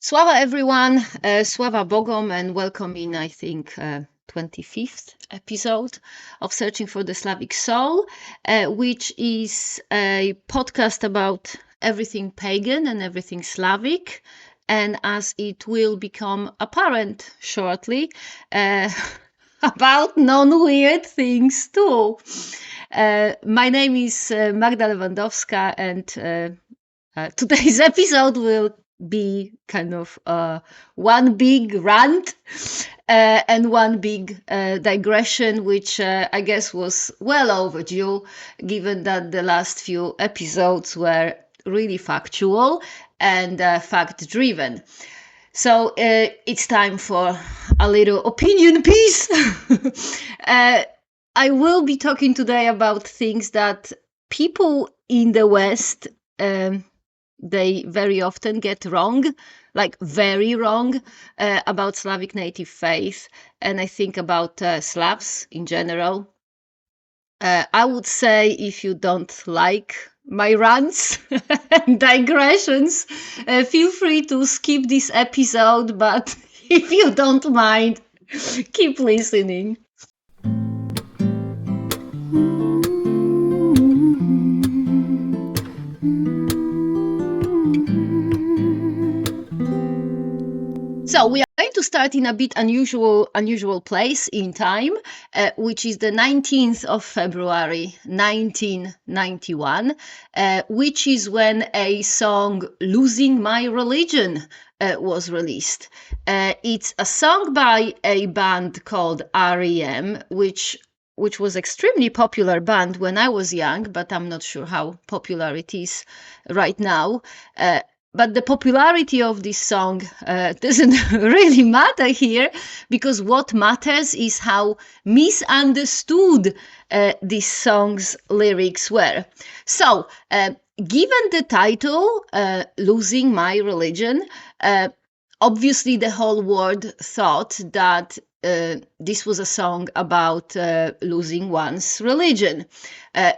Sława everyone, Sława Bogom, and welcome in, I think, 25th episode of Searching for the Slavic Soul, which is a podcast about everything pagan and everything Slavic. And as it will become apparent shortly, about non-weird things too. My name is Magda Lewandowska, and today's episode will be kind of one big rant and one big digression, which I guess was well overdue, given that the last few episodes were really factual and fact-driven. So it's time for a little opinion piece. I will be talking today about things that people in the West they very often get wrong, like very wrong, about Slavic native faith, and I think about Slavs in general. I would say if you don't like my rants and digressions, feel free to skip this episode, but if you don't mind, keep listening. So we are going to start in a bit unusual place in time, which is the 19th of February, 1991, which is when a song "Losing My Religion" was released. It's a song by a band called REM, which was extremely popular band when I was young, but I'm not sure how popular it is right now. But the popularity of this song doesn't really matter here, because what matters is how misunderstood this song's lyrics were. So, given the title, Losing My Religion, obviously the whole world thought that this was a song about losing one's religion.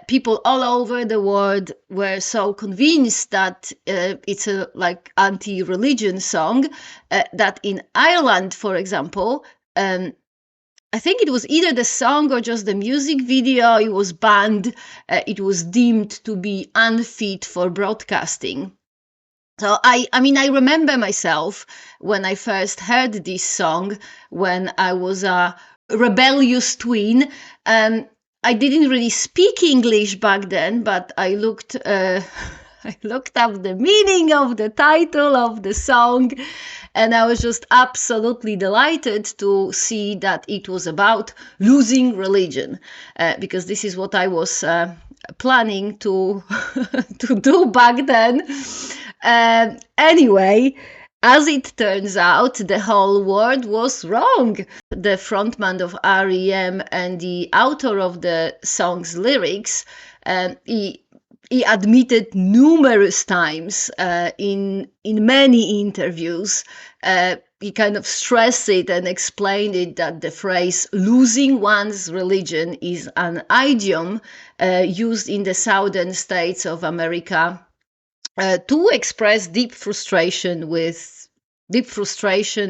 People all over the world were so convinced that it's a anti-religion song that in Ireland, for example, I think it was either the song or just the music video, it was banned. It was deemed to be unfit for broadcasting. So I remember myself when I first heard this song when I was a rebellious tween. I didn't really speak English back then, but I looked up the meaning of the title of the song, and I was just absolutely delighted to see that it was about losing religion, because this is what I was planning to to do back then. Anyway, as it turns out, the whole world was wrong. The frontman of REM and the author of the song's lyrics, he admitted numerous times in many interviews, he kind of stressed it and explained it that the phrase losing one's religion is an idiom used in the southern states of America to express deep frustration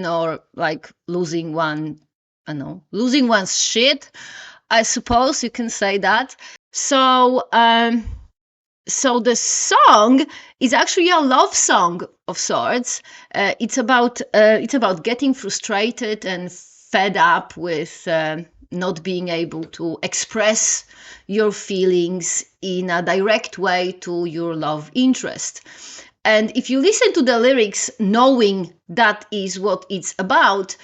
or like losing one's shit, I suppose you can say that. So the song is actually a love song of sorts. It's about getting frustrated and fed up with not being able to express your feelings in a direct way to your love interest. And if you listen to the lyrics knowing that is what it's about,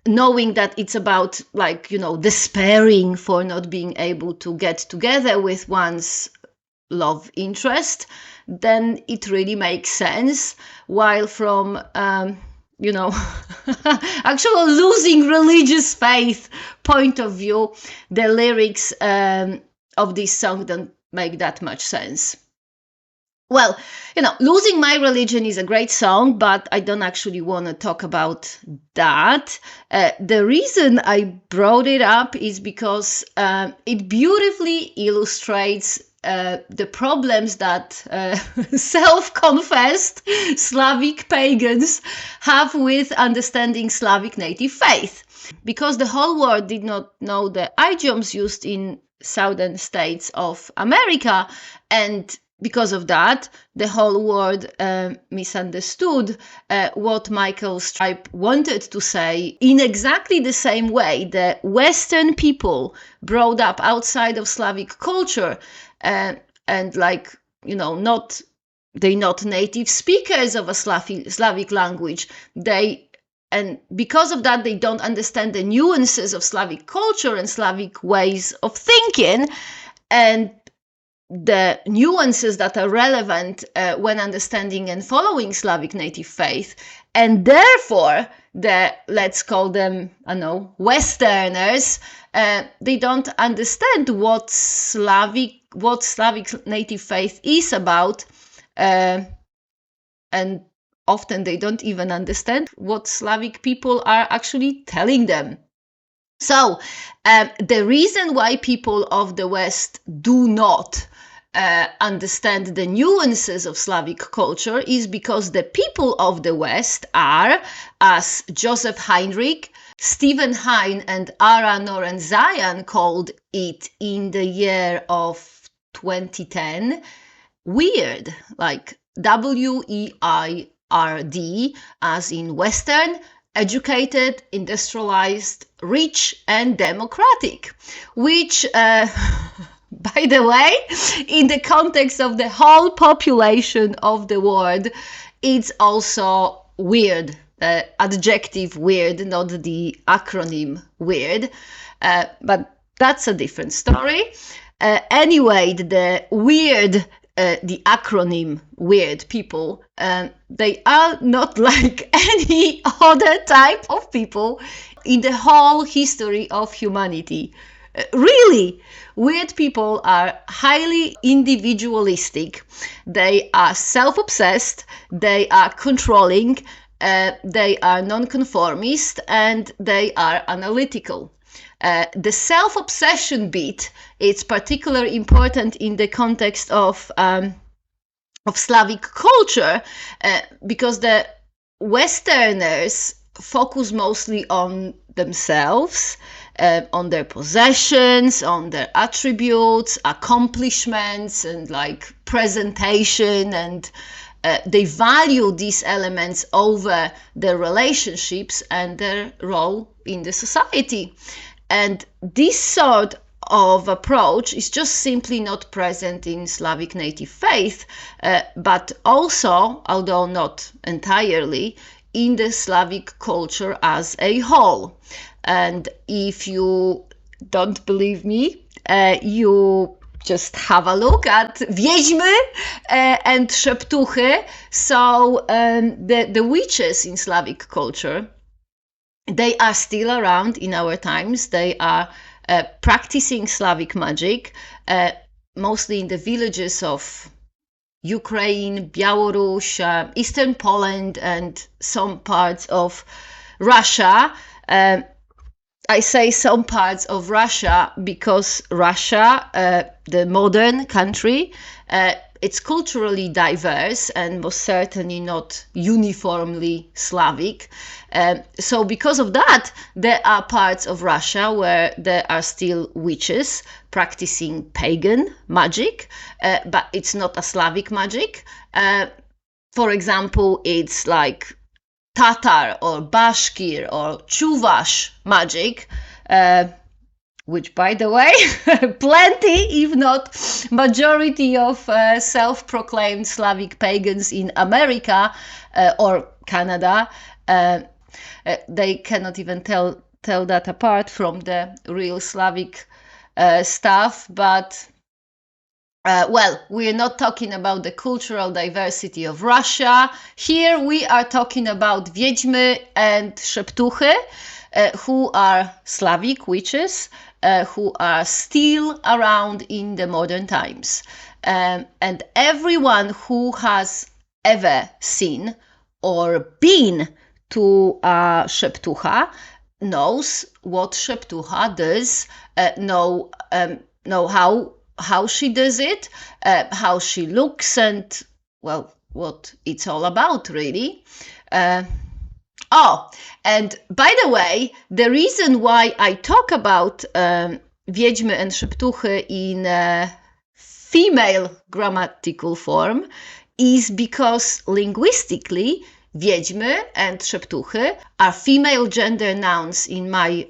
knowing that it's about despairing for not being able to get together with one's love interest, then it really makes sense. While from actual losing religious faith point of view, the lyrics of this song don't make that much sense. Well, Losing My Religion is a great song, but I don't actually want to talk about that. The reason I brought it up is because it beautifully illustrates the problems that self-confessed Slavic pagans have with understanding Slavic native faith. Because the whole world did not know the idioms used in southern states of America, and because of that, the whole world misunderstood what Michael Stripe wanted to say in exactly the same way. The Western people brought up outside of Slavic culture and like, you know, they're not native speakers of a Slavic language. And because of that, they don't understand the nuances of Slavic culture and Slavic ways of thinking, and the nuances that are relevant when understanding and following Slavic native faith. And therefore, let's call them, I don't know, Westerners, they don't understand what Slavic native faith is about, and often they don't even understand what Slavic people are actually telling them. So the reason why people of the West do not understand the nuances of Slavic culture is because the people of the West are, as Joseph Henrich, Stephen Hine, and Ara Norenzayan called it in the year of 2010, weird, like WEIRD, as in Western, educated, industrialized, rich, and democratic, which, by the way, in the context of the whole population of the world, it's also weird, adjective weird, not the acronym weird, but that's a different story. Anyway, the weird, the acronym weird people, they are not like any other type of people in the whole history of humanity. Really, weird people are highly individualistic. They are self-obsessed, they are controlling, they are nonconformist, and they are analytical. The self-obsession bit is particularly important in the context of Slavic culture, because the Westerners focus mostly on themselves, on their possessions, on their attributes, accomplishments, and like presentation, and they value these elements over their relationships and their role in the society. And this sort of approach is just simply not present in Slavic native faith, but also, although not entirely, in the Slavic culture as a whole. And if you don't believe me, you just have a look at Wiedźmy and Szeptuchy. So the witches in Slavic culture, they are still around in our times. They are practicing Slavic magic, mostly in the villages of Ukraine, Belarus, Eastern Poland, and some parts of Russia. I say some parts of Russia because Russia, the modern country, it's culturally diverse and most certainly not uniformly Slavic. So because of that, there are parts of Russia where there are still witches practicing pagan magic, but it's not a Slavic magic. For example, it's like Tatar or Bashkir or Chuvash magic, which, by the way, plenty, if not majority of self-proclaimed Slavic pagans in America or Canada, they cannot even tell that apart from the real Slavic stuff. But well, we're not talking about the cultural diversity of Russia. Here we are talking about Wiedźmy and Szeptuchy, who are Slavic witches, who are still around in the modern times. And everyone who has ever seen or been to Szeptucha knows what Szeptucha does, know how how she does it, how she looks, and, well, what it's all about, really. And by the way, the reason why I talk about Wiedźmy and Szeptuchy in female grammatical form is because linguistically, Wiedźmy and Szeptuchy are female gender nouns in my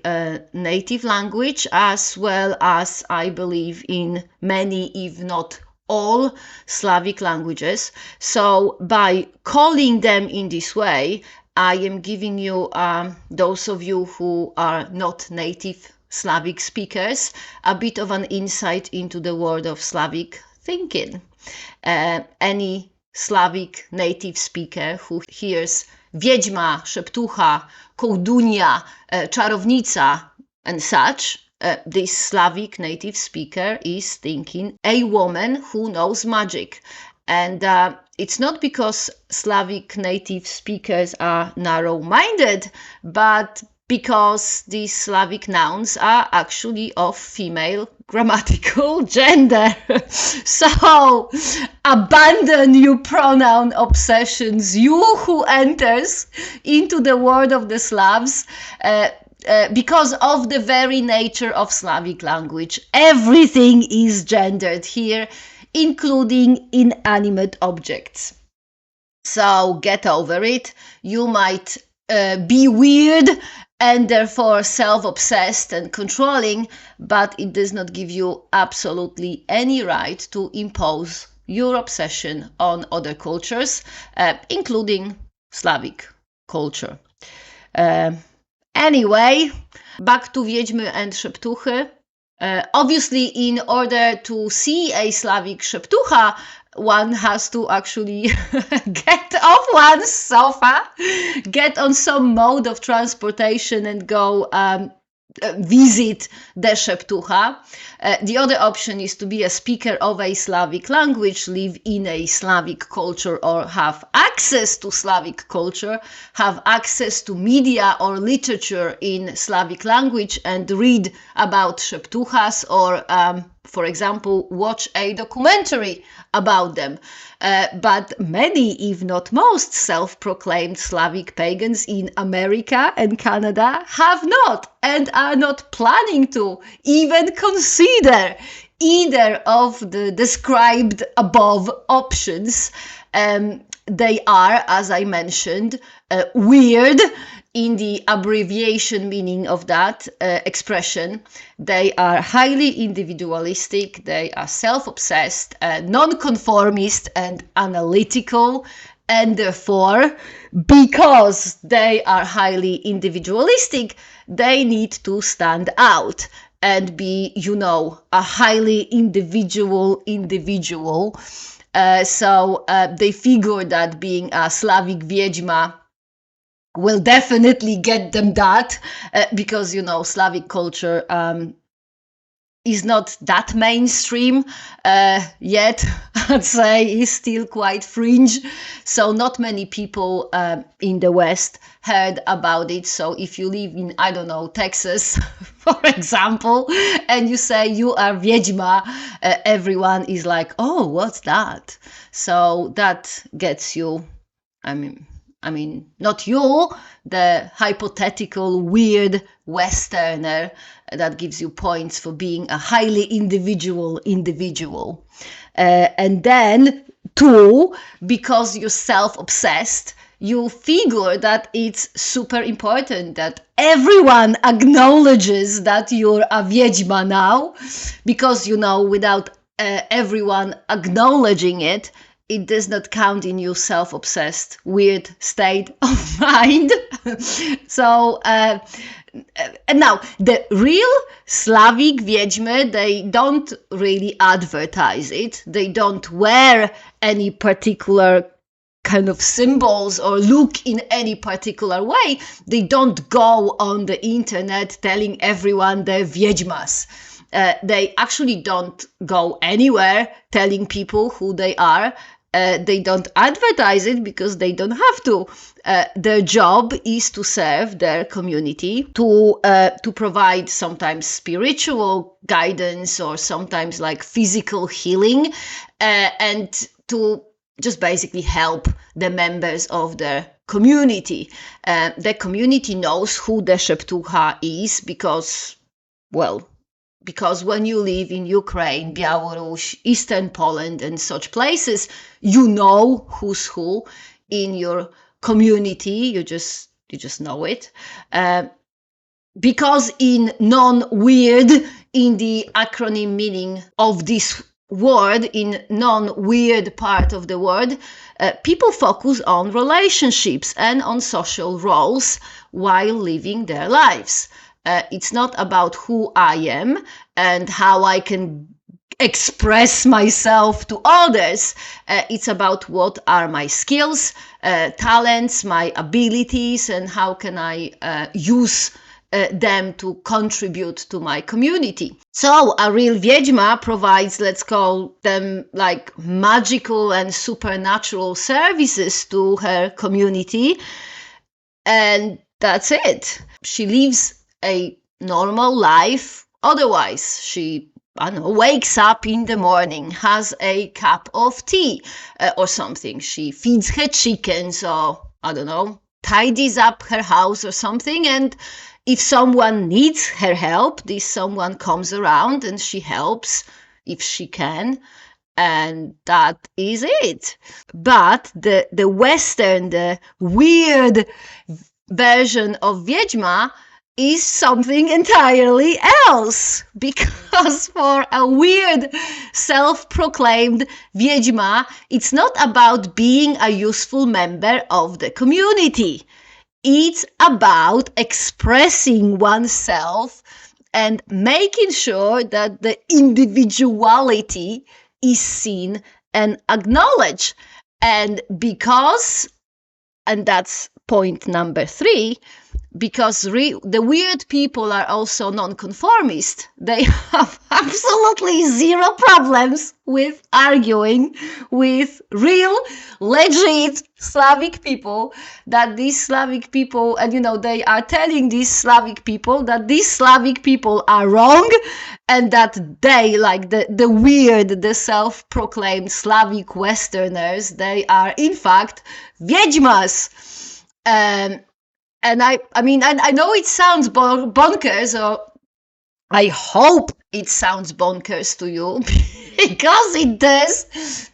native language, as well as, I believe, in many, if not all, Slavic languages. So by calling them in this way, I am giving you, those of you who are not native Slavic speakers, a bit of an insight into the world of Slavic thinking. Any Slavic native speaker who hears wiedźma, szeptucha, kołdunia, czarownica, and such, this Slavic native speaker is thinking a woman who knows magic. And it's not because Slavic native speakers are narrow-minded, but because these Slavic nouns are actually of female grammatical gender. So abandon your pronoun obsessions, you who enters into the world of the Slavs, because of the very nature of Slavic language. Everything is gendered here, including inanimate objects. So get over it. You might be weird and therefore self-obsessed and controlling, but it does not give you absolutely any right to impose your obsession on other cultures, including Slavic culture. Anyway, back to Wiedźmy and Szeptuchy. Obviously, in order to see a Slavic Szeptucha, one has to actually get off one's sofa, get on some mode of transportation and go visit the Szeptucha. The other option is to be a speaker of a Slavic language, live in a Slavic culture, or have access to Slavic culture, have access to media or literature in Slavic language and read about Szeptuchas, or for example, watch a documentary about them. But many, if not most, self-proclaimed Slavic pagans in America and Canada have not, and are not planning to even consider either of the described above options. They are, as I mentioned, weird in the abbreviation meaning of that expression. They are highly individualistic, they are self-obsessed, non-conformist and analytical, and therefore, because they are highly individualistic, they need to stand out and be, a highly individual. So they figure that being a Slavic wiedźma will definitely get them that, because, Slavic culture is not that mainstream yet. I'd say is still quite fringe. So not many people in the West heard about it. So if you live in, Texas, for example, and you say you are wiedźma, everyone is like, oh, what's that? So that gets you, I mean, not you, the hypothetical weird Westerner, that gives you points for being a highly individual. And then, two, because you're self-obsessed, you figure that it's super important that everyone acknowledges that you're a wiedźma now, because, without everyone acknowledging it, it does not count in your self-obsessed, weird state of mind. So, and now, the real Slavic wiedźmy, they don't really advertise it. They don't wear any particular kind of symbols or look in any particular way. They don't go on the internet telling everyone they're wiedźmas. They actually don't go anywhere telling people who they are. They don't advertise it because they don't have to. Their job is to serve their community, to provide sometimes spiritual guidance or sometimes like physical healing, and to just basically help the members of their community. The community knows who the Szeptucha is because when you live in Ukraine, Belarus, Eastern Poland, and such places, you know who's who in your community. You just know it. Because in non-weird, in the acronym meaning of this word, in non-weird part of the word, people focus on relationships and on social roles while living their lives. It's not about who I am and how I can express myself to others. It's about what are my skills, talents, my abilities, and how can I use them to contribute to my community. So a real Wiedźma provides, let's call them like magical and supernatural services to her community, and that's it. She lives a normal life. Otherwise, she wakes up in the morning, has a cup of tea or something. She feeds her chickens or, tidies up her house or something. And if someone needs her help, this someone comes around and she helps if she can. And that is it. But the Western, the weird version of Wiedźma is something entirely else, because for a weird self-proclaimed Wiedźma, it's not about being a useful member of the community. It's about expressing oneself and making sure that the individuality is seen and acknowledged. And that's point number 3, because the weird people are also nonconformist. They have absolutely zero problems with arguing with real, legit Slavic people, that these Slavic people, and they are telling these Slavic people that these Slavic people are wrong, and that they, like the weird, the self-proclaimed Slavic Westerners, they are in fact Wiedźmas. And I know it sounds bonkers, or I hope it sounds bonkers to you, because it does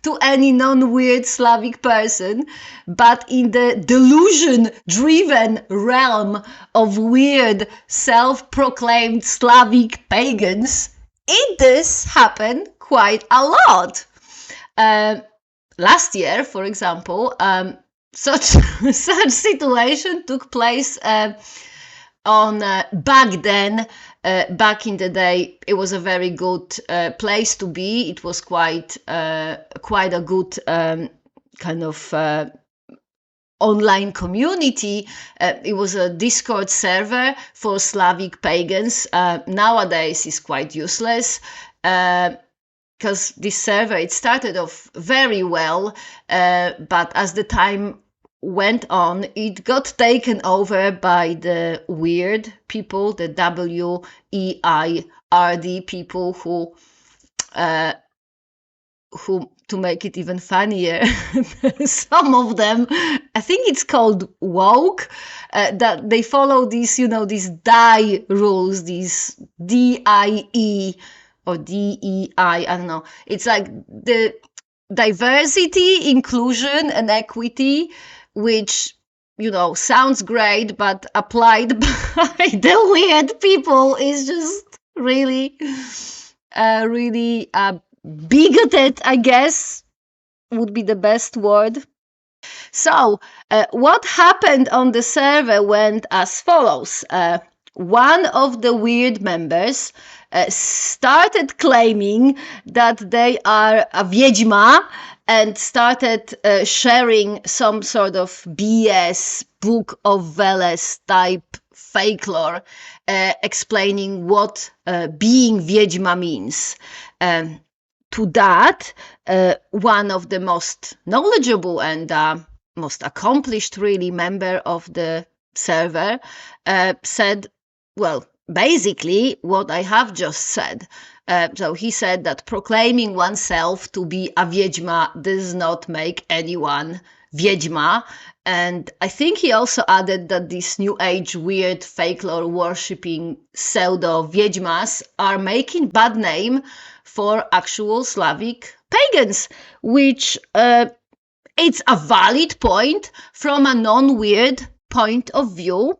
to any non-weird Slavic person. But in the delusion-driven realm of weird, self-proclaimed Slavic pagans, it does happen quite a lot. Last year, for example, such situation took place on back in the day. It was a very good place to be. It was quite a good kind of online community. It was a Discord server for Slavic pagans. Nowadays it's quite useless, because this server, it started off very well, but as the time went on, it got taken over by the weird people, the WEIRD people, who, to make it even funnier, some of them, I think it's called woke, that they follow these, these DIE rules, these DIE or DEI, I don't know. It's like the diversity, inclusion, and equity, which, sounds great, but applied by the weird people is just really bigoted, I guess, would be the best word. So, what happened on the server went as follows. One of the weird members started claiming that they are a Wiedźma, and started sharing some sort of BS, Book of Veles type folklore, explaining what being Wiedźma means. to that, one of the most knowledgeable and most accomplished really member of the server said, well, basically what I have just said. So he said that proclaiming oneself to be a wiedźma does not make anyone wiedźma. And I think he also added that these new age weird folklore worshipping pseudo wiedźmas are making bad name for actual Slavic pagans, which it's a valid point from a non-weird point of view,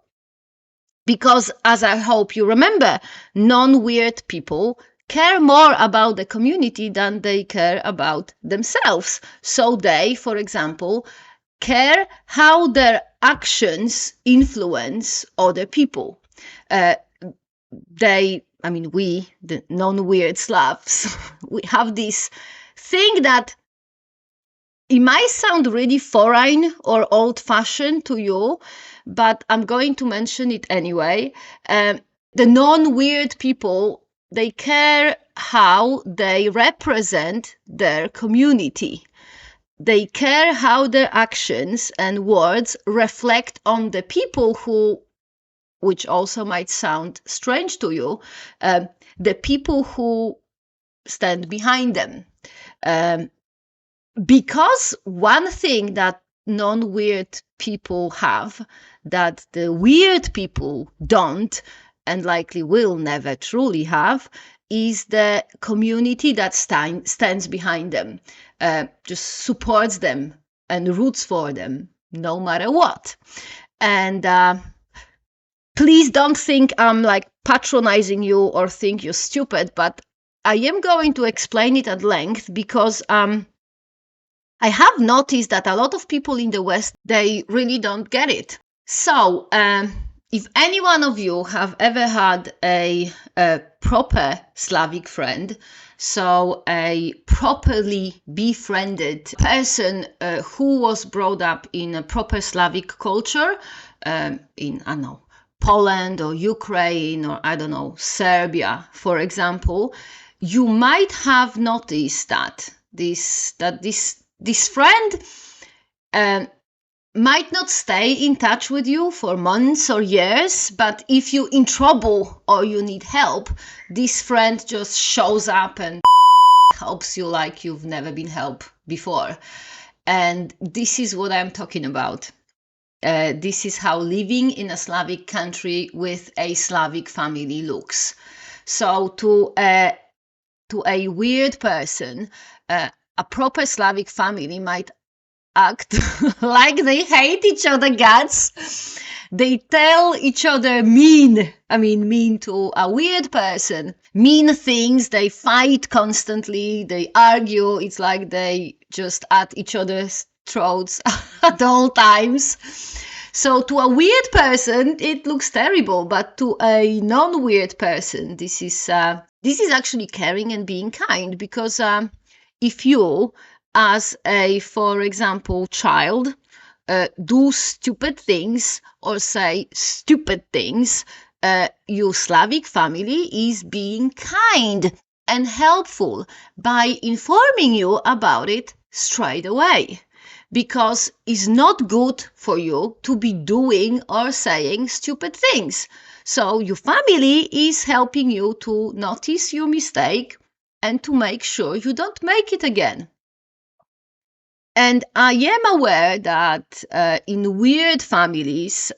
because as I hope you remember, non-weird people care more about the community than they care about themselves. So they, for example, care how their actions influence other people. We, the non-weird Slavs, we have this thing that it might sound really foreign or old-fashioned to you, but I'm going to mention it anyway. The non-weird people, they care how they represent their community. They care how their actions and words reflect on the people who, which also might sound strange to you, the people who stand behind them. Because one thing that non-weird people have that the weird people don't, and likely will never truly have, is the community that stands behind them, just supports them and roots for them, no matter what. And please don't think I'm like patronizing you or think you're stupid, but I am going to explain it at length because I have noticed that a lot of people in the West, they really don't get it. So, if any one of you have ever had a proper Slavic friend, so a properly befriended person who was brought up in a proper Slavic culture, in, I don't know, Poland or Ukraine or, I don't know, Serbia, for example, you might have noticed that this friend might not stay in touch with you for months or years, but if you're in trouble or you need help, this friend just shows up and helps you like you've never been helped before. And this is what I'm talking about. This is how living in a Slavic country with a Slavic family looks. So to a weird person, a proper Slavic family might act like they hate each other guts. They tell each other mean to a weird person, mean things. They fight constantly. They argue. It's like they just at each other's throats at all times. So to a weird person, it looks terrible, but to a non-weird person, this is actually caring and being kind, because if you, as a, for example, child, do stupid things or say stupid things, your Slavic family is being kind and helpful by informing you about it straight away, because it's not good for you to be doing or saying stupid things. So your family is helping you to notice your mistake and to make sure you don't make it again. And I am aware that in weird families,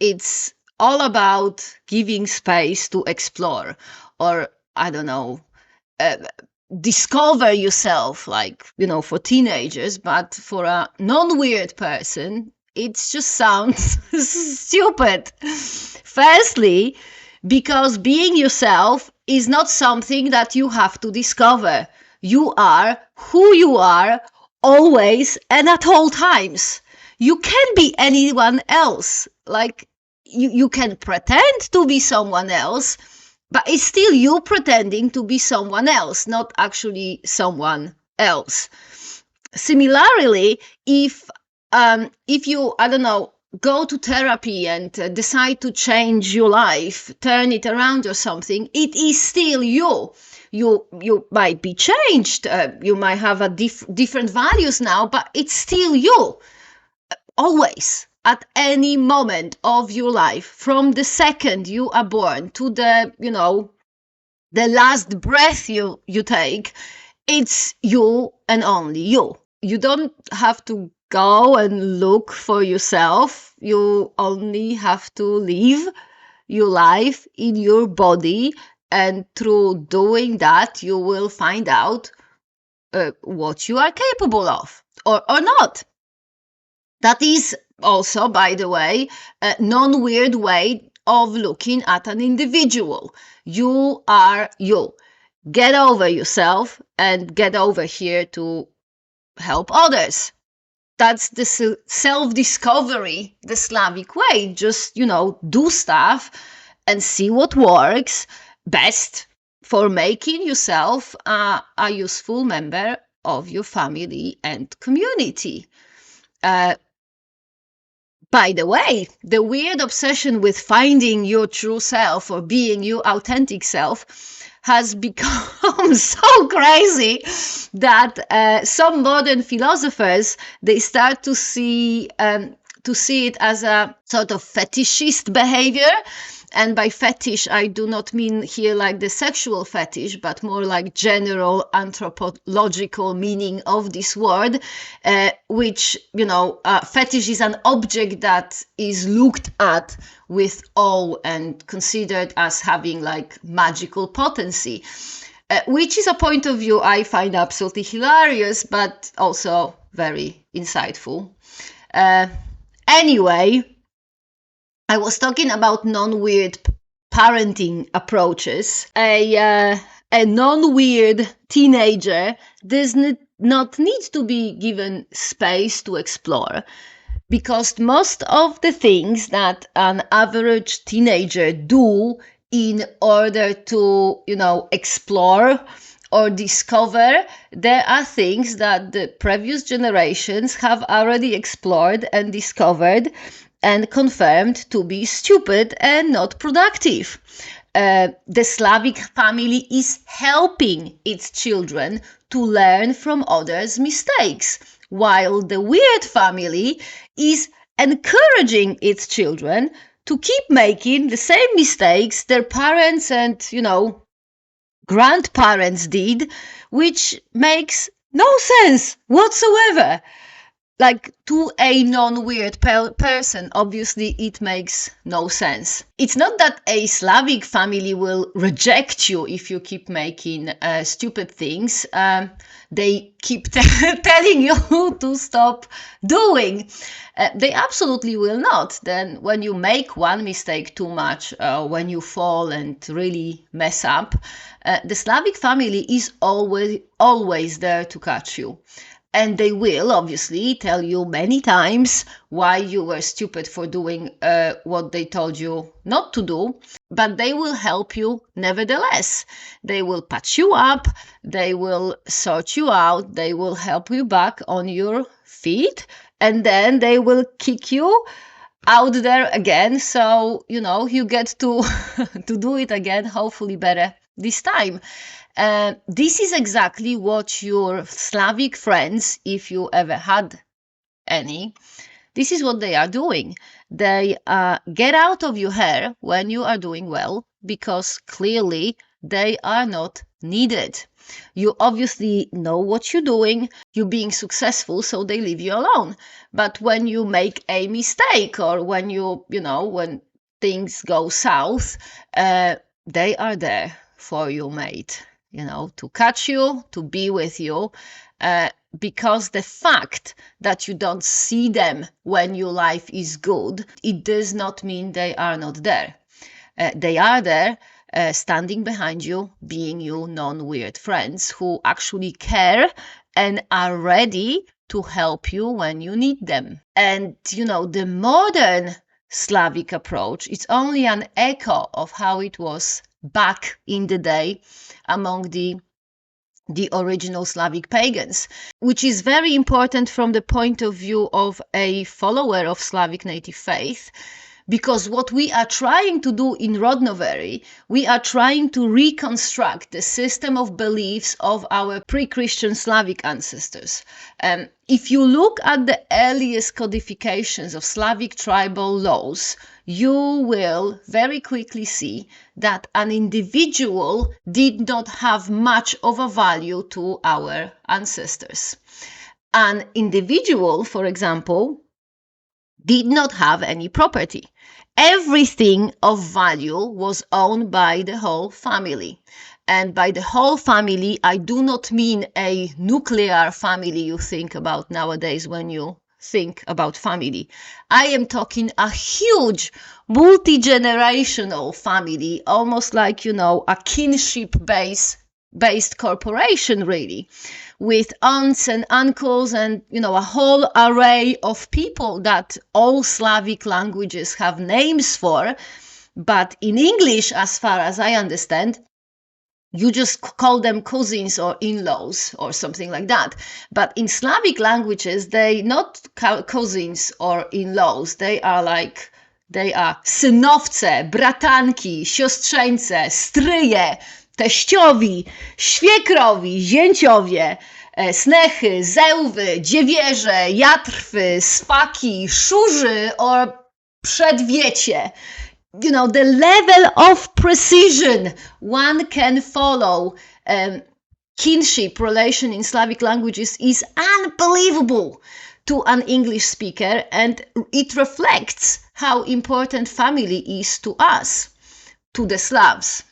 it's all about giving space to explore, or, I don't know, discover yourself, like, for teenagers. But for a non-weird person, it just sounds stupid. Firstly, because being yourself is not something that you have to discover. You are who you are always and at all times. You can be anyone else. Like, you can pretend to be someone else, but it's still you pretending to be someone else, not actually someone else. Similarly, if you, I don't know, go to therapy and decide to change your life, turn it around or something, it is still you. You might be changed. You might have a different values now, but it's still you. Always, at any moment of your life, from the second you are born to the, the last breath you take, it's you and only you. You don't have to go and look for yourself. You only have to live your life in your body, and through doing that, you will find out what you are capable of or not. That is also, by the way, a non-weird way of looking at an individual. You are you. Get over yourself and get over here to help others. That's the self-discovery, the Slavic way. Just, do stuff and see what works best for making yourself a useful member of your family and community. By the way, the weird obsession with finding your true self or being your authentic self has become so crazy that some modern philosophers, they start to see it as a sort of fetishist behavior. And by fetish, I do not mean here like the sexual fetish, but more like general anthropological meaning of this word, which, fetish is an object that is looked at with awe and considered as having like magical potency, which is a point of view I find absolutely hilarious, but also very insightful. Anyway, I was talking about non-weird parenting approaches. A non-weird teenager does not need to be given space to explore, because most of the things that an average teenager do in order to, explore or discover, there are things that the previous generations have already explored and discovered and confirmed to be stupid and not productive. The Slavic family is helping its children to learn from others' mistakes, while the weird family is encouraging its children to keep making the same mistakes their parents and, grandparents did, which makes no sense whatsoever. Like, to a non-weird person, obviously it makes no sense. It's not that a Slavic family will reject you if you keep making stupid things. They keep telling you to stop doing. They absolutely will not. Then when you make one mistake too much, when you fall and really mess up, the Slavic family is always there to catch you. And they will obviously tell you many times why you were stupid for doing what they told you not to do, but they will help you nevertheless. They will patch you up, they will sort you out, they will help you back on your feet, and then they will kick you out there again. So, you get to, to do it again, hopefully better this time. This is exactly what your Slavic friends, if you ever had any, this is what they are doing. They get out of your hair when you are doing well, because clearly they are not needed. You obviously know what you're doing, you're being successful, so they leave you alone. But when you make a mistake, or when when things go south, they are there for you, mate. To catch you, to be with you, because the fact that you don't see them when your life is good, it does not mean they are not there. They are there, standing behind you, being your non-weird friends who actually care and are ready to help you when you need them. And, the modern Slavic approach, it's only an echo of how it was back in the day among the the original Slavic pagans, which is very important from the point of view of a follower of Slavic native faith. Because what we are trying to do in Rodnovery, we are trying to reconstruct the system of beliefs of our pre-Christian Slavic ancestors. If you look at the earliest codifications of Slavic tribal laws, you will very quickly see that an individual did not have much of a value to our ancestors. An individual, for example, did not have any property. Everything of value was owned by the whole family. And by the whole family, I do not mean a nuclear family you think about nowadays when you think about family. I am talking a huge multi-generational family, almost like, a kinship-based corporation, really, with aunts and uncles and, a whole array of people that all Slavic languages have names for. But in English, as far as I understand, you just call them cousins or in-laws or something like that. But in Slavic languages, they not cousins or in-laws. They are synowce, bratanki, siostrzeńce, stryje, teściowi, świekrowi, zięciowie, snechy, zełwy, dziewierze, jatrwy, swaki, szurzy or przedwiecie. The level of precision one can follow kinship relation in Slavic languages is unbelievable to an English speaker, and it reflects how important family is to us, to the Slavs.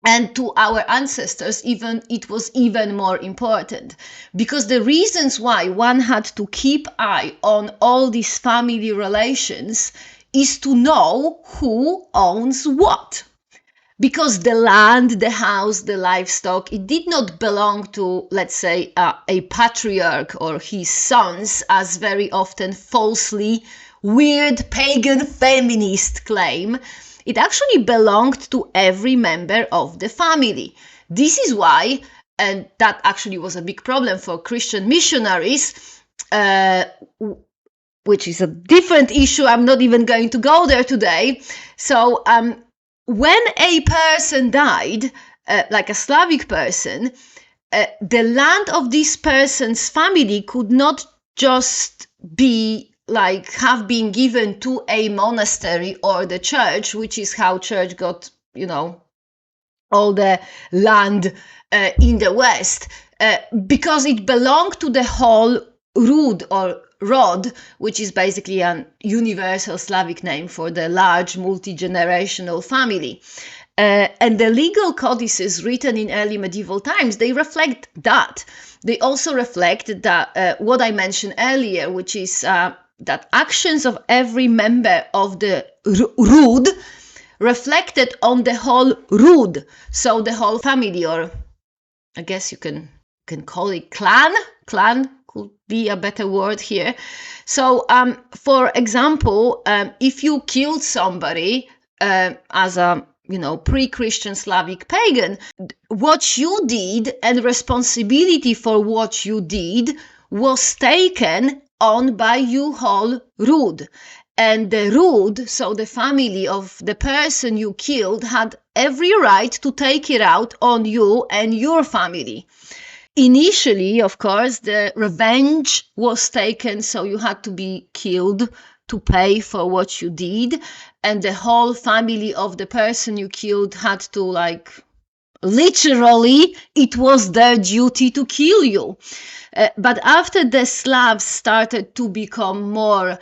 And to our ancestors, it was even more important, because the reasons why one had to keep eye on all these family relations is to know who owns what. Because the land, the house, the livestock, it did not belong to, let's say, a patriarch or his sons, as very often falsely weird pagan feminist claim. It actually belonged to every member of the family. This is why, and that actually was a big problem for Christian missionaries, which is a different issue. I'm not even going to go there today. So when a person died, like a Slavic person, the land of this person's family could not just have been given to a monastery or the church, which is how church got, all the land in the West, because it belonged to the whole Rud or Rod, which is basically an universal Slavic name for the large multi-generational family. And the legal codices written in early medieval times, they reflect that. They also reflect that what I mentioned earlier, which is that actions of every member of the Rud reflected on the whole Rud, so the whole family, or I guess you can call it clan. Clan could be a better word here. So, for example, if you killed somebody as a pre-Christian Slavic pagan, what you did and responsibility for what you did was taken on by you whole Rud. And the Rud, so the family of the person you killed, had every right to take it out on you and your family. Initially, of course, the revenge was taken, so you had to be killed to pay for what you did. And the whole family of the person you killed had to, literally, it was their duty to kill you. But after the Slavs started to become more,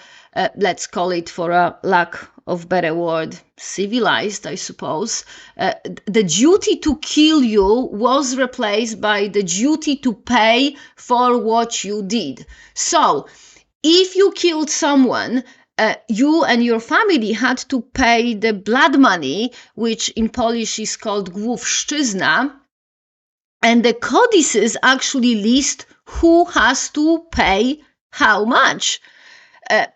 let's call it, for a lack of better word, civilized, I suppose, the duty to kill you was replaced by the duty to pay for what you did. So, if you killed someone, you and your family had to pay the blood money, which in Polish is called główszczyzna, and the codices actually list who has to pay how much.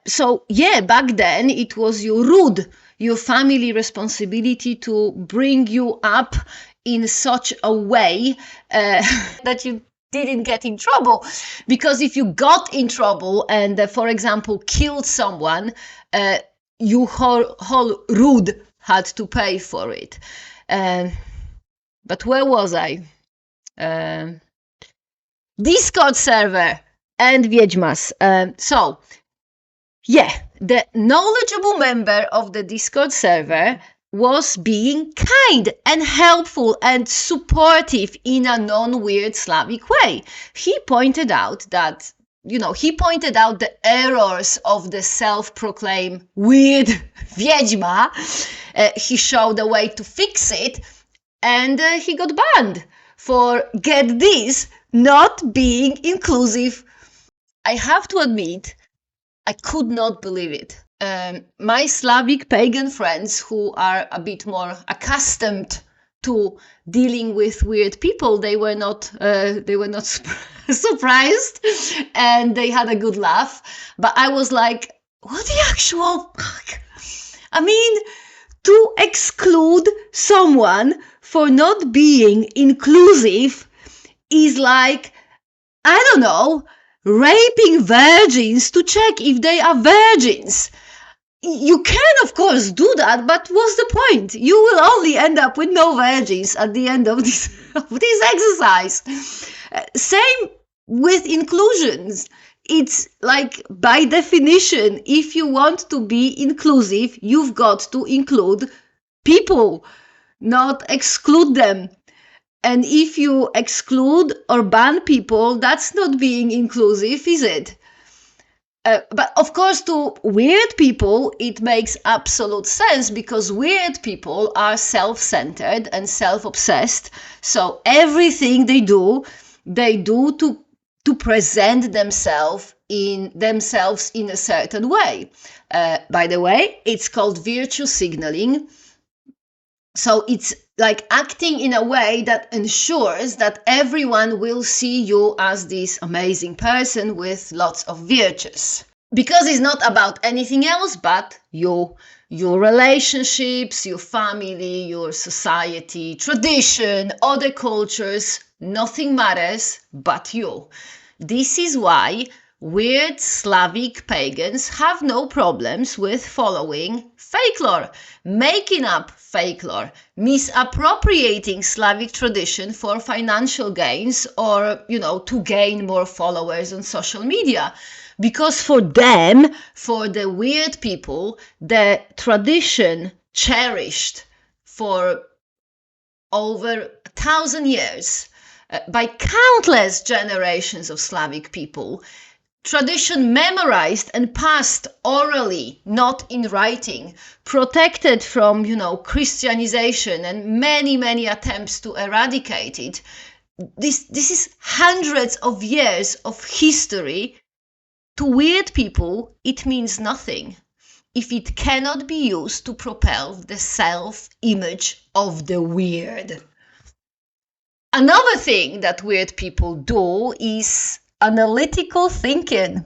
So, back then it was your Rud, your family responsibility to bring you up in such a way that you didn't get in trouble. Because if you got in trouble and, for example, killed someone, your whole rood had to pay for it. But where was I? Discord server and Wiedźmas. So, yeah, the knowledgeable member of the Discord server was being kind and helpful and supportive in a non-weird Slavic way. He pointed out that, he pointed out the errors of the self-proclaimed weird Wiedźma. He showed a way to fix it, and he got banned for, get this, not being inclusive. I have to admit, I could not believe it. My Slavic pagan friends who are a bit more accustomed to dealing with weird people, they were not surprised, and they had a good laugh. But I was like, what the actual fuck? I mean, to exclude someone for not being inclusive is like, I don't know, raping virgins to check if they are virgins. You can, of course, do that, but what's the point? You will only end up with no virgins at the end of this exercise. Same with inclusions. It's like, by definition, if you want to be inclusive, you've got to include people, not exclude them. And if you exclude or ban people, that's not being inclusive, is it? But of course, to weird people, it makes absolute sense, because weird people are self-centered and self-obsessed. So everything they do to present themselves in a certain way. By the way, it's called virtue signaling. So it's like acting in a way that ensures that everyone will see you as this amazing person with lots of virtues. Because it's not about anything else but you, your relationships, your family, your society, tradition, other cultures, nothing matters but you. This is why weird Slavic pagans have no problems with following folklore, making up folklore, misappropriating Slavic tradition for financial gains or, to gain more followers on social media. Because for them, for the weird people, the tradition cherished for over 1,000 years by countless generations of Slavic people, tradition memorized and passed orally, not in writing, protected from, Christianization and many, many attempts to eradicate it. This is hundreds of years of history. To weird people, it means nothing if it cannot be used to propel the self-image of the weird. Another thing that weird people do is analytical thinking.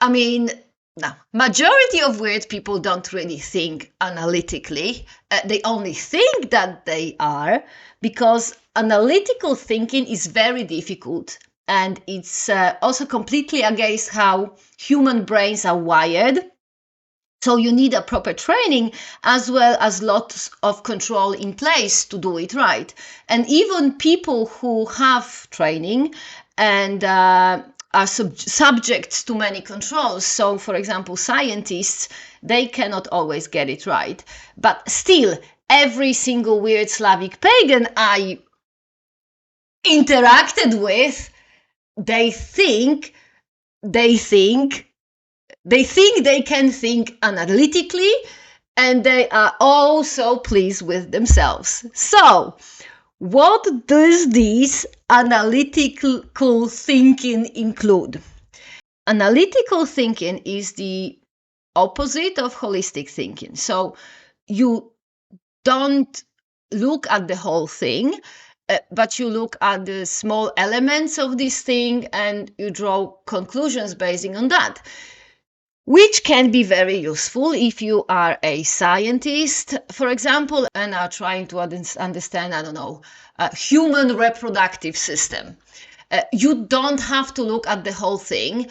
I mean, no, majority of weird people don't really think analytically. They only think that they are, because analytical thinking is very difficult. And it's also completely against how human brains are wired. So you need a proper training as well as lots of control in place to do it right. And even people who have training and are subject to many controls. So, for example, scientists, they cannot always get it right. But still, every single weird Slavic pagan I interacted with, they think they can think analytically, and they are also pleased with themselves. So, what does this analytical thinking include? Analytical thinking is the opposite of holistic thinking. So, you don't look at the whole thing, but you look at the small elements of this thing and you draw conclusions based on that. which can be very useful if you are a scientist, for example, and are trying to understand, I don't know, human reproductive system. You don't have to look at the whole thing.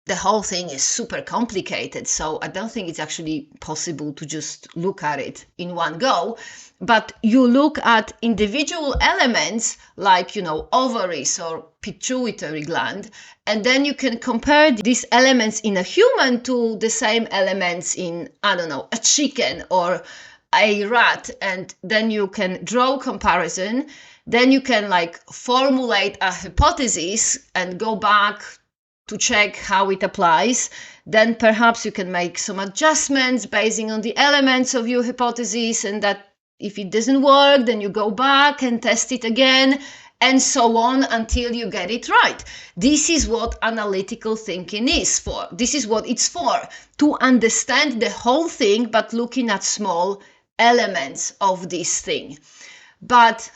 The whole thing is super complicated, so I don't think it's actually possible to just look at it in one go. But you look at individual elements like, ovaries or pituitary gland, and then you can compare these elements in a human to the same elements in, I don't know, a chicken or a rat, and then you can draw comparison. Then you can formulate a hypothesis and go back to check how it applies. Then perhaps you can make some adjustments basing on the elements of your hypothesis, and that if it doesn't work, then you go back and test it again, and so on until you get it right. This is what analytical thinking is for. This is what it's for, to understand the whole thing, but looking at small elements of this thing. But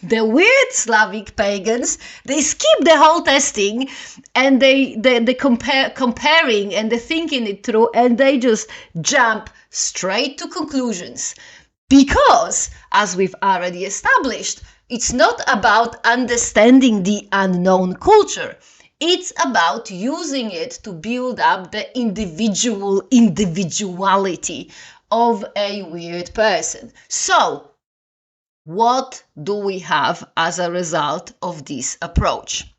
the weird Slavic pagans, they skip the whole testing, and they comparing and they thinking it through, and they just jump straight to conclusions. Because, as we've already established, it's not about understanding the unknown culture. It's about using it to build up the individuality of a weird person. So, what do we have as a result of this approach?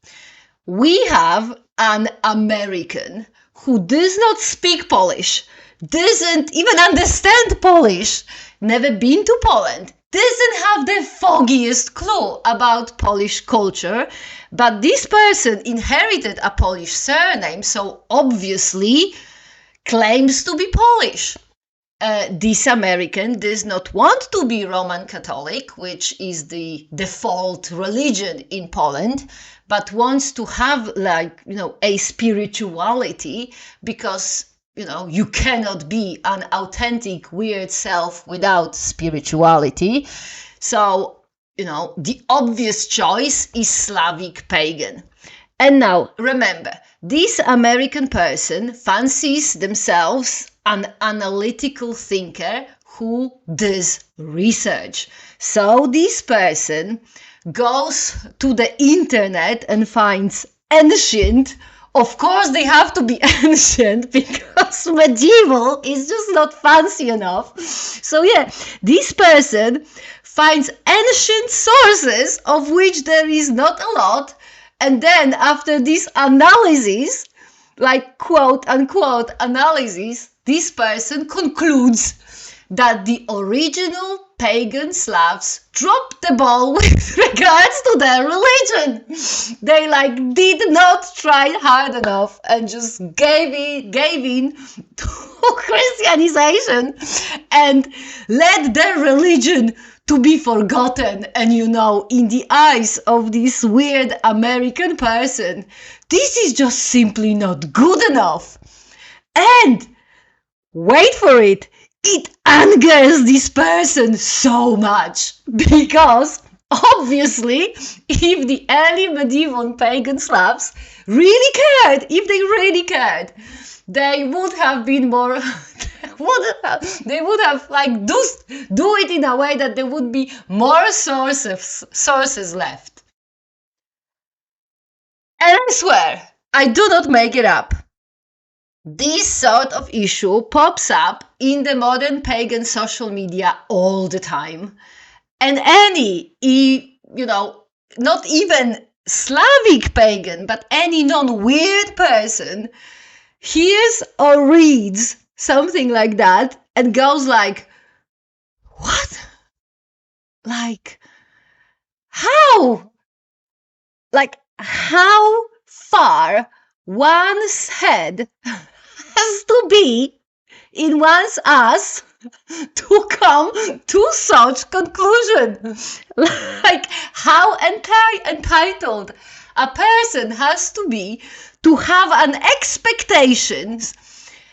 We have an American who does not speak Polish, doesn't even understand Polish, never been to Poland, doesn't have the foggiest clue about Polish culture, but this person inherited a Polish surname, so obviously claims to be Polish. This American does not want to be Roman Catholic, which is the default religion in Poland, but wants to have a spirituality, because you cannot be an authentic weird self without spirituality. So the obvious choice is Slavic pagan. And now remember, this American person fancies themselves an analytical thinker who does research. So this person goes to the internet and finds ancient. Of course, they have to be ancient, because medieval is just not fancy enough. So yeah, this person finds ancient sources, of which there is not a lot. And then after this analysis, quote unquote analysis, this person concludes that the original pagan Slavs dropped the ball with regards to their religion. They did not try hard enough and just gave in to Christianization and let their religion to be forgotten. And in the eyes of this weird American person, this is just simply not good enough. And wait for it, it angers this person so much, because obviously, if the early medieval pagan Slavs really cared, they would have been more. They would have do it in a way that there would be more sources left. And I swear, I do not make it up. This sort of issue pops up in the modern pagan social media all the time. And any, not even Slavic pagan, but any non-weird person hears or reads something like that and goes what? How? How far one's head has to be in one's ass to come to such conclusion? How entitled a person has to be to have an expectations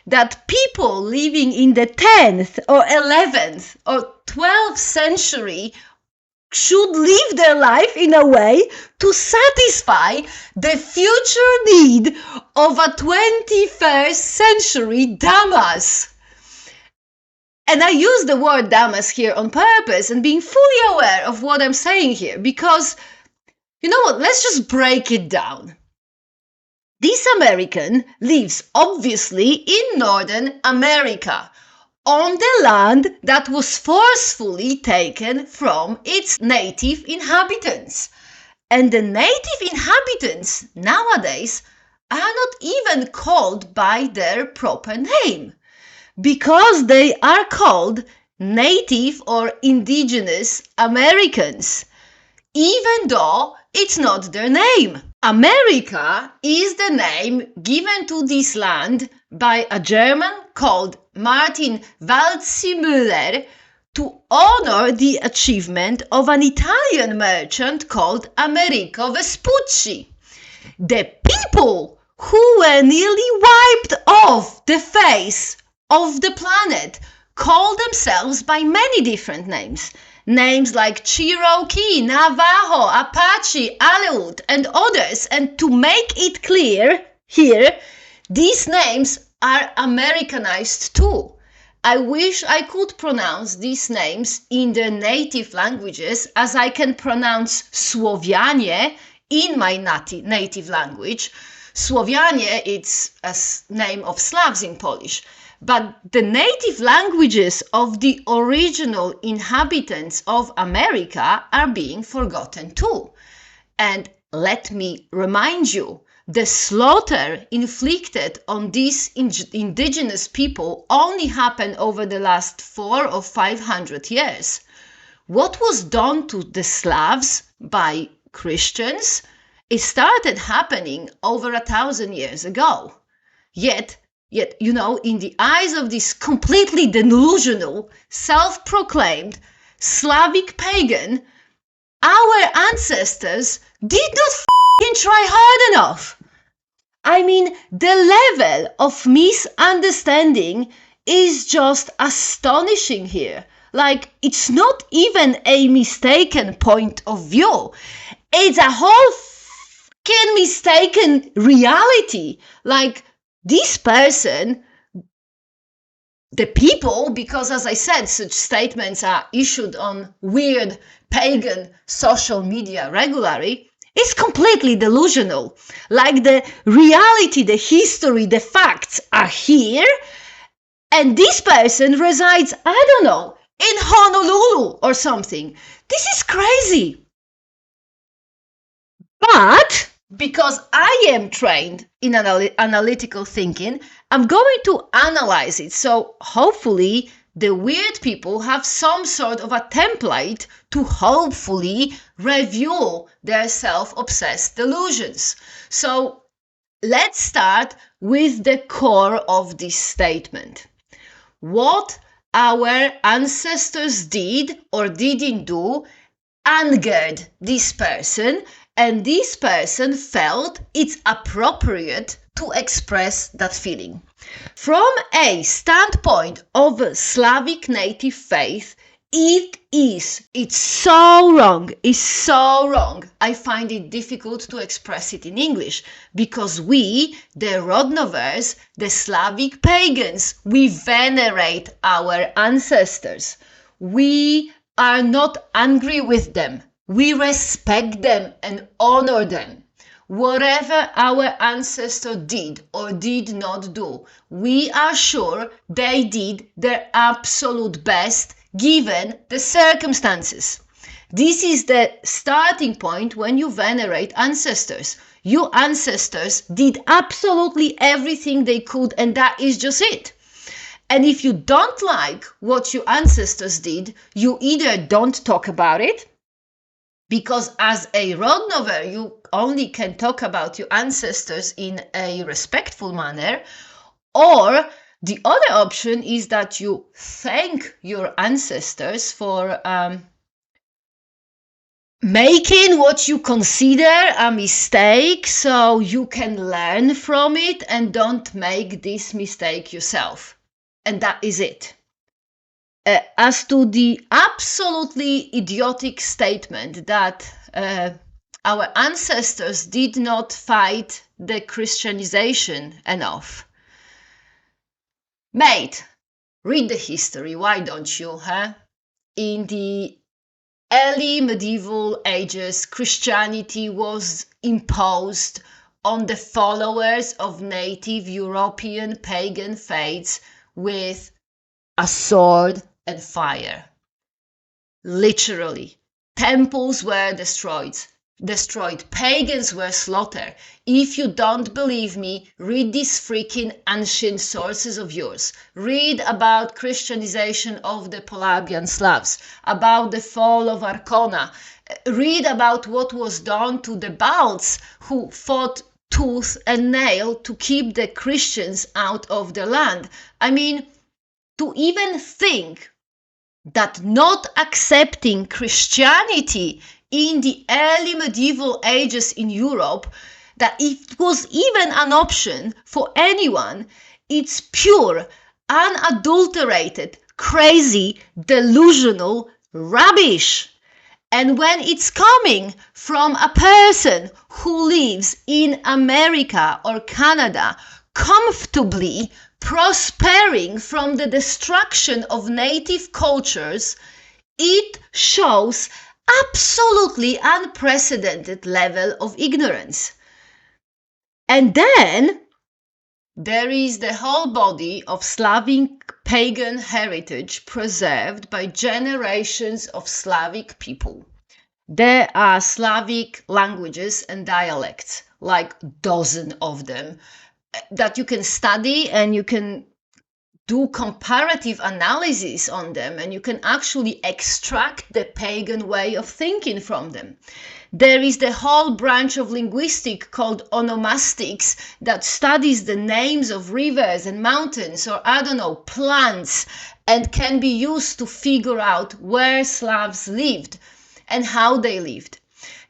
that people living in the 10th or 11th or 12th century should live their life in a way to satisfy the future need of a 21st century damas. And I use the word damas here on purpose and being fully aware of what I'm saying here, because, you know what, let's just break it down. This American lives obviously in Northern America, on the land that was forcefully taken from its native inhabitants. And the native inhabitants nowadays are not even called by their proper name, because they are called Native or Indigenous Americans, even though it's not their name. America is the name given to this land by a German called Martin Waldseemüller to honor the achievement of an Italian merchant called Americo Vespucci. The people who were nearly wiped off the face of the planet call themselves by many different names. Names like Cherokee, Navajo, Apache, Aleut, and others. And to make it clear here, these names are Americanized too. I wish I could pronounce these names in their native languages as I can pronounce Słowianie in my native language. Słowianie, it's a name of Slavs in Polish. But the native languages of the original inhabitants of America are being forgotten too. And let me remind you, the slaughter inflicted on these indigenous people only happened over the last 400 or 500 years. What was done to the Slavs by Christians, it started happening over 1,000 years ago. Yet, you know, in the eyes of this completely delusional, self-proclaimed Slavic pagan, our ancestors did not try hard enough. I mean, the level of misunderstanding is just astonishing here. Like, it's not even a mistaken point of view. It's a whole fucking mistaken reality. Like, this person, the people, because as I said, such statements are issued on weird pagan social media regularly, is completely delusional. Like the reality, the history, the facts are here, and this person resides, I don't know, in Honolulu or something. This is crazy. But because I am trained in analytical thinking, I'm going to analyze it. So hopefully the weird people have some sort of a template to hopefully review their self-obsessed delusions. So let's start with the core of this statement. What our ancestors did or didn't do angered this person, and this person felt it's appropriate to express that feeling. From a standpoint of Slavic native faith, it's so wrong, I find it difficult to express it in English, because we, the Rodnovers, the Slavic pagans, we venerate our ancestors. We are not angry with them. We respect them and honor them. Whatever our ancestor did or did not do, we are sure they did their absolute best given the circumstances. This is the starting point when you venerate ancestors. Your ancestors did absolutely everything they could, and that is just it. And if you don't like what your ancestors did, you either don't talk about it, because as a Rodnover, you only can talk about your ancestors in a respectful manner, or the other option is that you thank your ancestors for making what you consider a mistake, so you can learn from it and don't make this mistake yourself. And that is it. as to the absolutely idiotic statement that our ancestors did not fight the Christianization enough. Mate, read the history, why don't you, huh? In the early medieval ages, Christianity was imposed on the followers of native European pagan faiths with a sword and fire. Literally. Temples were destroyed. Pagans were slaughtered. If you don't believe me, read these freaking ancient sources of yours. Read about Christianization of the Polabian Slavs, about the fall of Arkona. Read about what was done to the Balts who fought tooth and nail to keep the Christians out of the land. I mean, to even think that not accepting Christianity in the early medieval ages in Europe, that it was even an option for anyone, it's pure, unadulterated, crazy, delusional rubbish. And when it's coming from a person who lives in America or Canada, comfortably prospering from the destruction of native cultures, it shows absolutely unprecedented level of ignorance. And then there is the whole body of Slavic pagan heritage preserved by generations of Slavic people. There are Slavic languages and dialects, like a dozen of them, that you can study and you can do comparative analysis on them, and you can actually extract the pagan way of thinking from them. There is the whole branch of linguistics called onomastics that studies the names of rivers and mountains, or I don't know, plants, and can be used to figure out where Slavs lived and how they lived.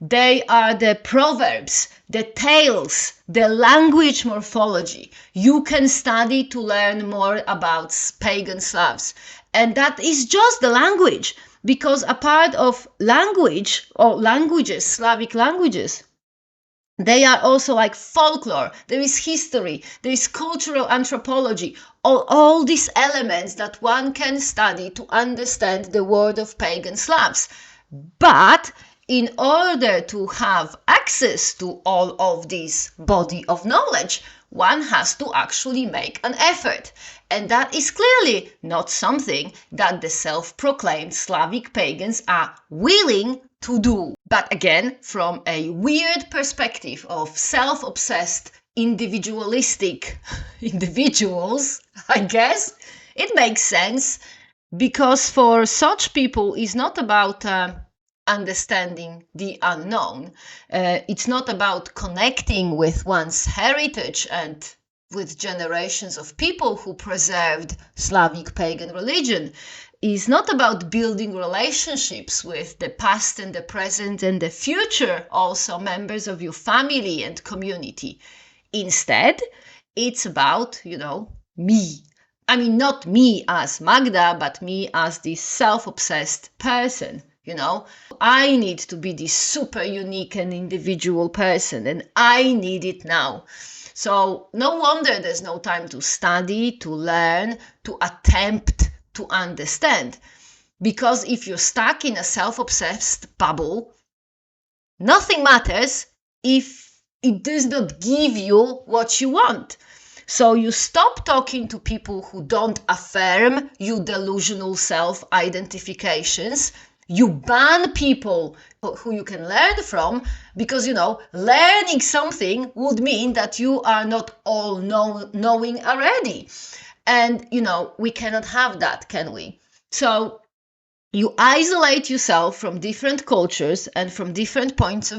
They are the proverbs, the tales, the language morphology. You can study to learn more about pagan Slavs. And that is just the language, because a part of language or languages, Slavic languages, they are also like folklore. There is history, there is cultural anthropology, all these elements that one can study to understand the world of pagan Slavs. But in order to have access to all of this body of knowledge, one has to actually make an effort. And that is clearly not something that the self-proclaimed Slavic pagans are willing to do. But again, from a weird perspective of self-obsessed, individualistic individuals, I guess, it makes sense, because for such people, it's not about understanding the unknown. It's not about connecting with one's heritage and with generations of people who preserved Slavic pagan religion. It's not about building relationships with the past and the present and the future, also members of your family and community. Instead, it's about, me. I mean, not me as Magda, but me as this self-obsessed person. I need to be this super unique and individual person, and I need it now. So no wonder there's no time to study, to learn, to attempt to understand. Because if you're stuck in a self-obsessed bubble, nothing matters if it does not give you what you want. So you stop talking to people who don't affirm your delusional self-identifications. You ban people who you can learn from, because, learning something would mean that you are not all knowing already. And, we cannot have that, can we? So you isolate yourself from different cultures and from different points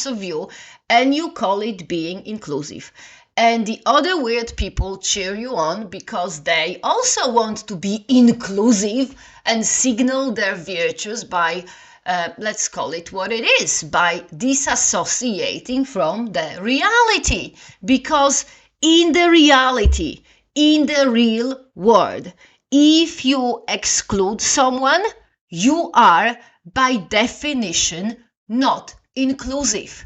of view, and you call it being inclusive. And the other weird people cheer you on because they also want to be inclusive and signal their virtues by, let's call it what it is, by disassociating from the reality. Because in the reality, in the real world, if you exclude someone, you are by definition not inclusive.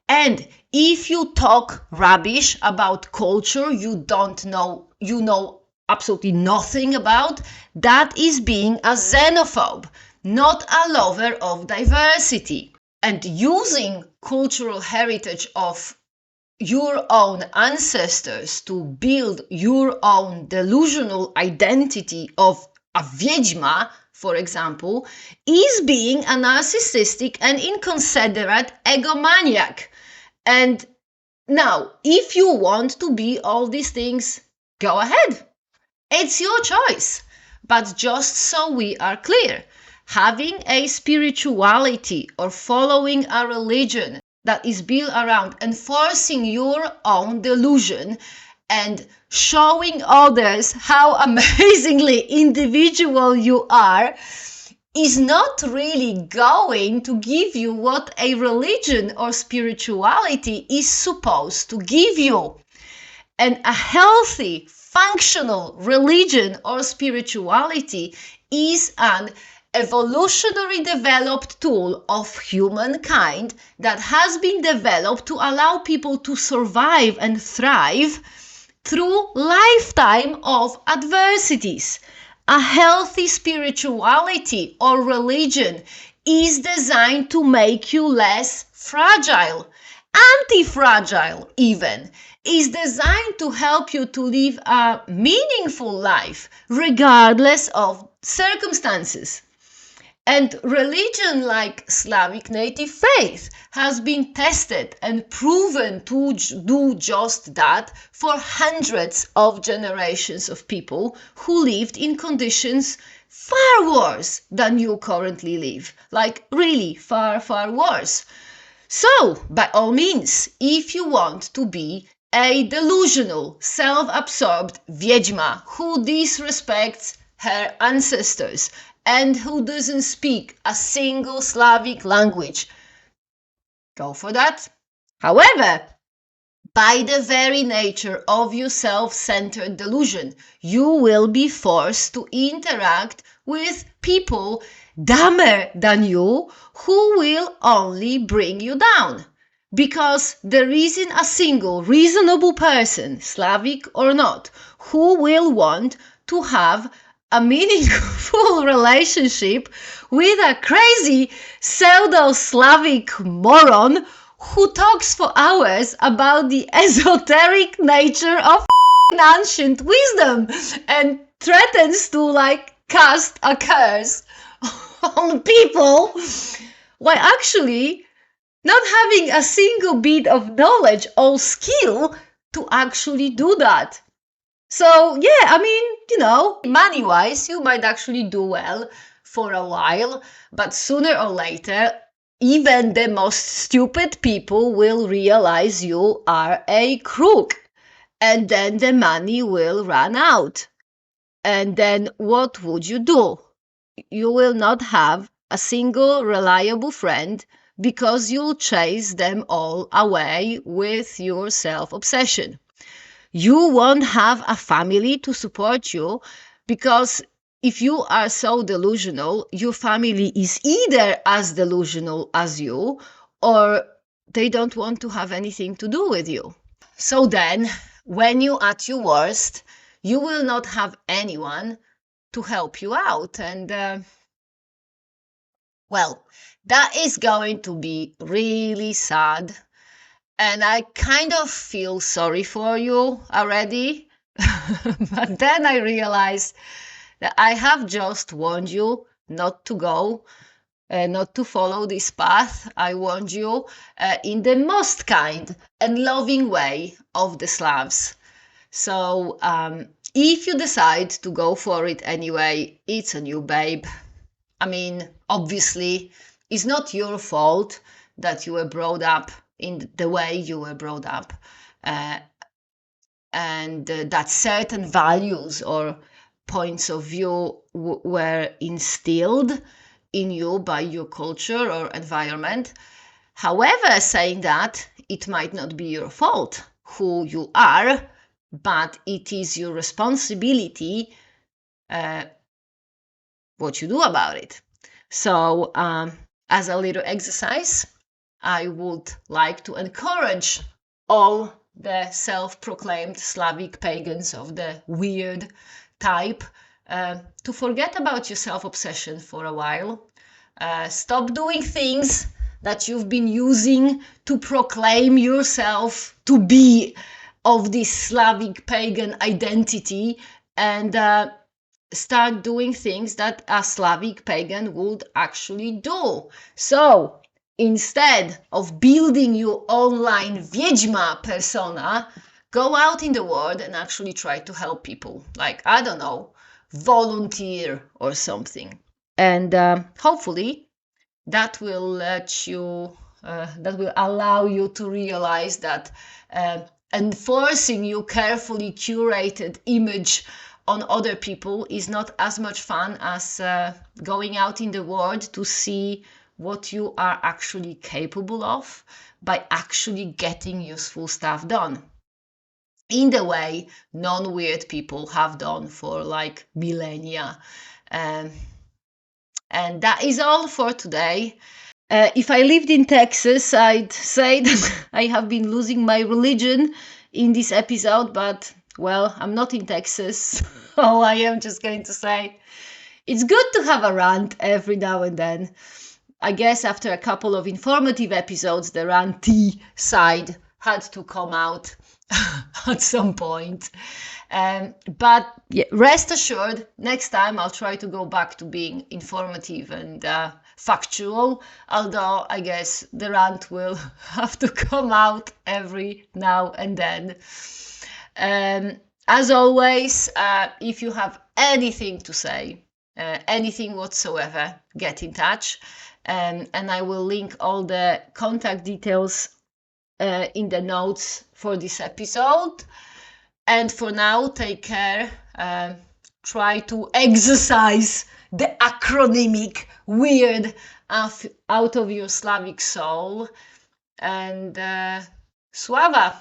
And if you talk rubbish about culture you know absolutely nothing about, that is being a xenophobe, not a lover of diversity. And using cultural heritage of your own ancestors to build your own delusional identity of a wiedźma, for example, is being a narcissistic and inconsiderate egomaniac. And now, if you want to be all these things, go ahead. It's your choice. But just so we are clear, having a spirituality or following a religion that is built around enforcing your own delusion and showing others how amazingly individual you are is not really going to give you what a religion or spirituality is supposed to give you. And a healthy, functional religion or spirituality is an evolutionary developed tool of humankind that has been developed to allow people to survive and thrive through lifetime of adversities. A healthy spirituality or religion is designed to make you less fragile, anti-fragile even, is designed to help you to live a meaningful life regardless of circumstances. And religion like Slavic native faith has been tested and proven to do just that for hundreds of generations of people who lived in conditions far worse than you currently live. Like really far, far worse. So, by all means, if you want to be a delusional, self-absorbed wiedźma who disrespects her ancestors and who doesn't speak a single Slavic language, go for that. However, by the very nature of your self-centered delusion, you will be forced to interact with people dumber than you who will only bring you down. Because there isn't a single reasonable person, Slavic or not, who will want to have a meaningful relationship with a crazy pseudo-Slavic moron who talks for hours about the esoteric nature of ancient wisdom and threatens to cast a curse on people while actually not having a single bit of knowledge or skill to actually do that. So yeah, I mean, money-wise, you might actually do well for a while, but sooner or later, even the most stupid people will realize you are a crook. And then the money will run out. And then what would you do? You will not have a single reliable friend because you'll chase them all away with your self-obsession. You won't have a family to support you because if you are so delusional, your family is either as delusional as you or they don't want to have anything to do with you. So then, when you're at your worst, you will not have anyone to help you out. And, well, that is going to be really sad. And I kind of feel sorry for you already. But then I realized that I have just warned you not to go, not to follow this path. I warned you in the most kind and loving way of the Slavs. So if you decide to go for it anyway, it's on you, babe. I mean, obviously, it's not your fault that you were brought up in the way you were brought up, and that certain values or points of view were instilled in you by your culture or environment. However, saying that, it might not be your fault who you are, but it is your responsibility what you do about it. So, as a little exercise, I would like to encourage all the self-proclaimed Slavic pagans of the weird type to forget about your self-obsession for a while. Stop doing things that you've been using to proclaim yourself to be of this Slavic pagan identity, and start doing things that a Slavic pagan would actually do. So instead of building your online Wiedźma persona, go out in the world and actually try to help people. Like, I don't know, volunteer or something. And hopefully that will let you, that will allow you to realize that enforcing your carefully curated image on other people is not as much fun as going out in the world to see what you are actually capable of by actually getting useful stuff done in the way non-weird people have done for like millennia. And that is all for today. If I lived in Texas, I'd say that I have been losing my religion in this episode, but well, I'm not in Texas, so I am just going to say it's good to have a rant every now and then. I guess after a couple of informative episodes, the ranty side had to come out at some point. But yeah, rest assured, next time I'll try to go back to being informative and factual, although I guess the rant will have to come out every now and then. As always, if you have anything to say, anything whatsoever, get in touch. And I will link all the contact details in the notes for this episode. And for now, take care. Try to exercise the acronymic weird out of your Slavic soul. And Sława!